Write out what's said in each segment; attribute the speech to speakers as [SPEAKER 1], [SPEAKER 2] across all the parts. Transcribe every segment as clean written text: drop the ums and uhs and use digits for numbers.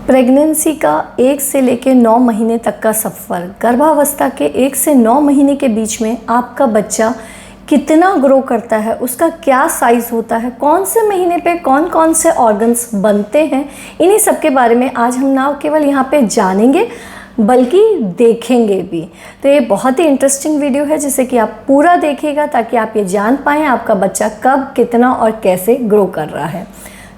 [SPEAKER 1] Pregnancy का 1 से लेकर 9 महीने तक का सफ़र, गर्भावस्था के 1 से 9 महीने के बीच में आपका बच्चा कितना ग्रो करता है, उसका क्या साइज़ होता है, कौन से महीने पे कौन कौन से ऑर्गन्स बनते हैं, इन्हीं सब के बारे में आज हम ना केवल यहाँ पे जानेंगे बल्कि देखेंगे भी। तो ये बहुत ही इंटरेस्टिंग वीडियो है जिसे कि आप पूरा देखिएगा ताकि आप ये जान पाएँ आपका बच्चा कब, कितना और कैसे ग्रो कर रहा है।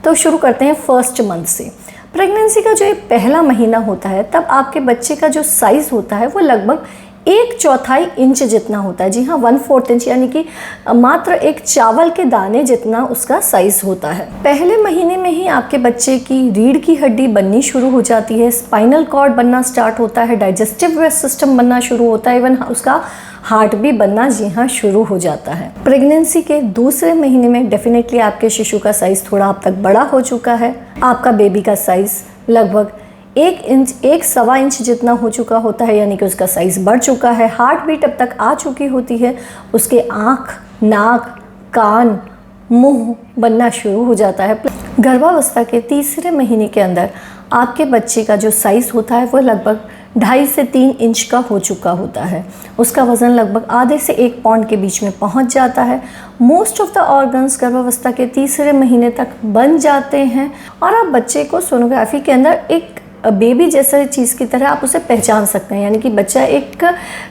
[SPEAKER 1] तो शुरू करते हैं फर्स्ट मंथ से। प्रेगनेंसी का जो ये पहला महीना होता है तब आपके बच्चे का जो साइज़ होता है वो लगभग 1/4 इंच जितना होता है। जी हाँ, 1/4 इंच, यानी कि मात्र एक चावल के दाने जितना उसका साइज़ होता है। पहले महीने में ही आपके बच्चे की रीढ़ की हड्डी बननी शुरू हो जाती है, स्पाइनल कॉर्ड बनना स्टार्ट होता है, डाइजेस्टिव सिस्टम बनना शुरू होता है, इवन उसका हार्ट भी बनना जी हाँ शुरू हो जाता है। प्रेगनेंसी के दूसरे महीने में डेफिनेटली आपके शिशु का साइज़ थोड़ा अब तक बड़ा हो चुका है। आपका बेबी का साइज़ लगभग 1 इंच, 1.25 इंच जितना हो चुका होता है, यानी कि उसका साइज़ बढ़ चुका है। हार्ट बीट अब तक आ चुकी होती है, उसके आँख, नाक, कान, मुंह बनना शुरू हो जाता है। गर्भावस्था के तीसरे महीने के अंदर आपके बच्चे का जो साइज़ होता है वो लगभग 2.5 से 3 इंच का हो चुका होता है। उसका वज़न लगभग आधे से 1 पाउंड के बीच में पहुंच जाता है। मोस्ट ऑफ द ऑर्गन्स गर्भावस्था के तीसरे महीने तक बन जाते हैं और आप बच्चे को सोनोग्राफी के अंदर एक बेबी जैसा चीज़ की तरह आप उसे पहचान सकते हैं, यानी कि बच्चा एक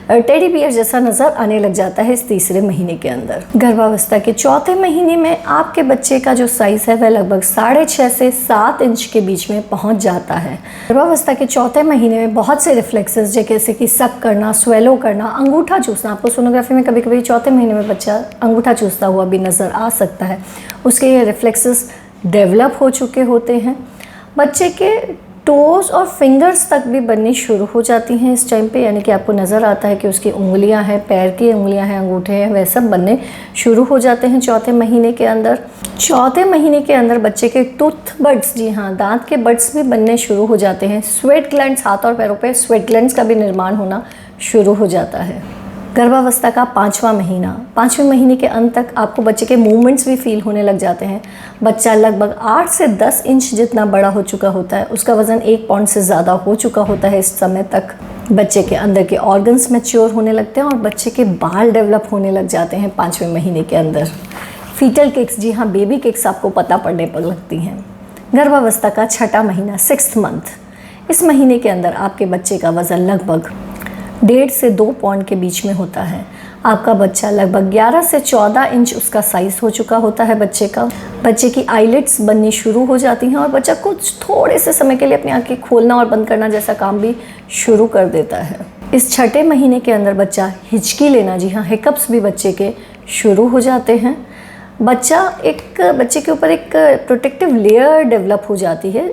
[SPEAKER 1] टेडी बियर जैसा नज़र आने लग जाता है इस तीसरे महीने के अंदर। गर्भावस्था के चौथे महीने में आपके बच्चे का जो साइज़ है वह लगभग 6.5 से 7 इंच के बीच में पहुंच जाता है। गर्भावस्था के चौथे महीने में बहुत से रिफ्लेक्सेस जैसे कि सक करना, स्वेलो करना, अंगूठा चूसना, आपको सोनोग्राफी में कभी कभी चौथे महीने में बच्चा अंगूठा चूसता हुआ भी नज़र आ सकता है। उसके ये रिफ्लेक्सेस डेवलप हो चुके होते हैं। बच्चे के टोज़ और फिंगर्स तक भी बननी शुरू हो जाती हैं इस टाइम पे, यानी कि आपको नज़र आता है कि उसकी उंगलियां हैं, पैर की उंगलियां हैं, अंगूठे हैं, वह सब बनने शुरू हो जाते हैं चौथे महीने के अंदर। चौथे महीने के अंदर बच्चे के टूथ बड्स, जी हाँ, दांत के बड्स भी बनने शुरू हो जाते हैं। स्वेट ग्लैंड्स, हाथ और पैरों पे स्वेट ग्लैंड्स का भी निर्माण होना शुरू हो जाता है। गर्भावस्था का 5वां महीना, 5वें महीने के अंत तक आपको बच्चे के मूवमेंट्स भी फील होने लग जाते हैं। बच्चा लगभग 8 से 10 इंच जितना बड़ा हो चुका होता है। उसका वज़न 1 पाउंड से ज़्यादा हो चुका होता है इस समय तक। बच्चे के अंदर के ऑर्गन्स मैच्योर होने लगते हैं और बच्चे के बाल डेवलप होने लग जाते हैं 5वें महीने के अंदर। फीटल किक्स, जी हाँ, बेबी किक्स आपको पता पड़ने पर लगती हैं। गर्भावस्था का 6वां महीना, 6th मंथ, इस महीने के अंदर आपके बच्चे का वज़न लगभग 1.5 से 2 पाउंड के बीच में होता है। आपका बच्चा लगभग 11 से 14 इंच उसका साइज़ हो चुका होता है बच्चे का। बच्चे की आईलिड्स बननी शुरू हो जाती हैं और बच्चा कुछ थोड़े से समय के लिए अपनी आंखें खोलना और बंद करना जैसा काम भी शुरू कर देता है। इस 6ठे महीने के अंदर बच्चा हिचकी लेना, जी हाँ, हिकअप्स भी बच्चे के शुरू हो जाते हैं। बच्चे के ऊपर एक प्रोटेक्टिव लेयर डेवलप हो जाती है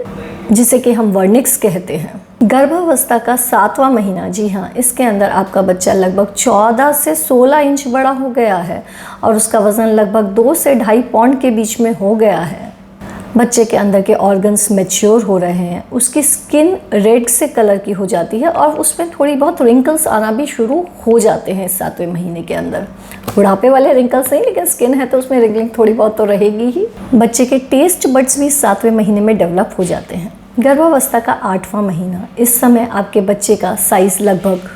[SPEAKER 1] जिसे कि हम वर्निक्स कहते हैं। गर्भावस्था का 7वां महीना, जी हाँ, इसके अंदर आपका बच्चा लगभग 14 से 16 इंच बड़ा हो गया है और उसका वज़न लगभग 2 से 2.5 पाउंड के बीच में हो गया है। बच्चे के अंदर के ऑर्गन्स मैच्योर हो रहे हैं। उसकी स्किन रेड से कलर की हो जाती है और उसमें थोड़ी बहुत रिंकल्स आना भी शुरू हो जाते हैं इस 7वें महीने के अंदर। बुढ़ापे वाले रिंकल्स नहीं, लेकिन स्किन है तो उसमें रिंकलिंग थोड़ी बहुत तो रहेगी ही। बच्चे के टेस्ट बड्स भी 7वें महीने में डेवलप हो जाते हैं। गर्भावस्था का 8वां महीना, इस समय आपके बच्चे का साइज़ लगभग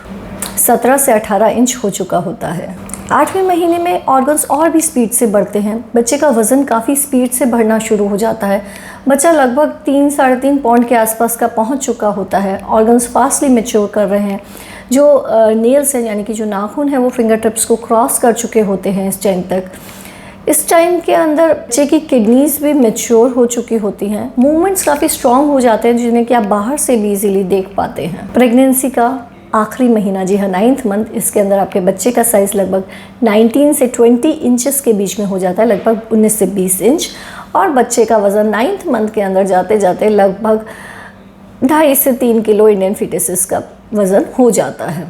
[SPEAKER 1] 17 से 18 इंच हो चुका होता है। 8वें महीने में ऑर्गन्स और भी स्पीड से बढ़ते हैं। बच्चे का वज़न काफ़ी स्पीड से बढ़ना शुरू हो जाता है। बच्चा लगभग 3 साढ़े 3 पाउंड के आसपास का पहुंच चुका होता है। ऑर्गन्स फास्टली मैच्योर कर रहे हैं। जो नेल्स हैं, यानी कि जो नाखून है, वो फिंगर टिप्स को क्रॉस कर चुके होते हैं इस टाइम तक। इस टाइम के अंदर बच्चे की किडनीज़ भी मैच्योर हो चुकी होती हैं। मूवमेंट्स काफ़ी स्ट्रॉन्ग हो जाते हैं जिन्हें कि आप बाहर से भी इजीली देख पाते हैं। प्रेगनेंसी का आखिरी महीना, जी हाँ, 9th मंथ, इसके अंदर आपके बच्चे का साइज़ लगभग 19 से 20 इंचेस के बीच में हो जाता है, लगभग 19 से 20 इंच। और बच्चे का वज़न 9th मंथ के अंदर जाते जाते लगभग 2.5 से 3 किलो इंडियन फीटसेस का वज़न हो जाता है।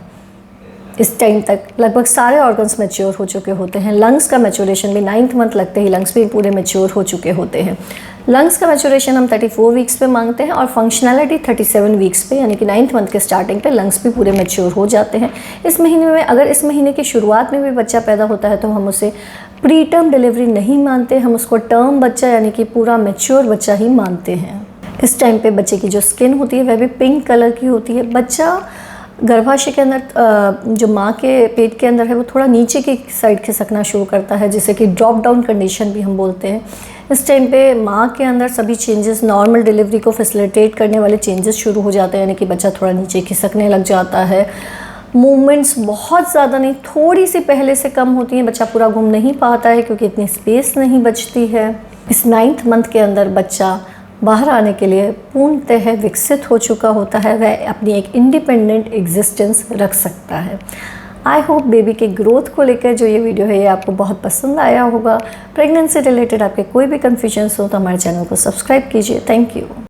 [SPEAKER 1] इस टाइम तक लगभग सारे ऑर्गन्स मैच्योर हो चुके होते हैं। लंग्स का मैच्योरेशन भी 9th मंथ लगते ही लंग्स भी पूरे मैच्योर हो चुके होते हैं। लंग्स का मैच्योरेशन हम 34 वीक्स पे मांगते हैं और फंक्शनैलिटी 37 वीक्स पे, यानी कि 9th मंथ के स्टार्टिंग पे लंग्स भी पूरे मैच्योर हो जाते हैं। इस महीने में, अगर इस महीने की शुरुआत में भी बच्चा पैदा होता है तो हम उसे प्री टर्म डिलीवरी नहीं मानते, हम उसको टर्म बच्चा यानी कि पूरा मैच्योर बच्चा ही मानते हैं। इस टाइम पे बच्चे की जो स्किन होती है वह भी पिंक कलर की होती है। बच्चा गर्भाशय के अंदर जो माँ के पेट के अंदर है वो थोड़ा नीचे की साइड खिसकना शुरू करता है, जिसे कि ड्रॉप डाउन कंडीशन भी हम बोलते हैं। इस टाइम पे माँ के अंदर सभी चेंजेस, नॉर्मल डिलीवरी को फैसिलिटेट करने वाले चेंजेस शुरू हो जाते हैं, यानी कि बच्चा थोड़ा नीचे खिसकने लग जाता है। मूवमेंट्स बहुत ज़्यादा नहीं, थोड़ी सी पहले से कम होती हैं, बच्चा पूरा घूम नहीं पाता है क्योंकि इतनी स्पेस नहीं बचती है। इस 9th मंथ के अंदर बच्चा बाहर आने के लिए पूर्णतः विकसित हो चुका होता है, वह अपनी एक इंडिपेंडेंट एग्जिस्टेंस रख सकता है। आई होप बेबी के ग्रोथ को लेकर जो ये वीडियो है ये आपको बहुत पसंद आया होगा। प्रेगनेंसी रिलेटेड आपके कोई भी कन्फ्यूजन्स हो तो हमारे चैनल को सब्सक्राइब कीजिए। Thank you.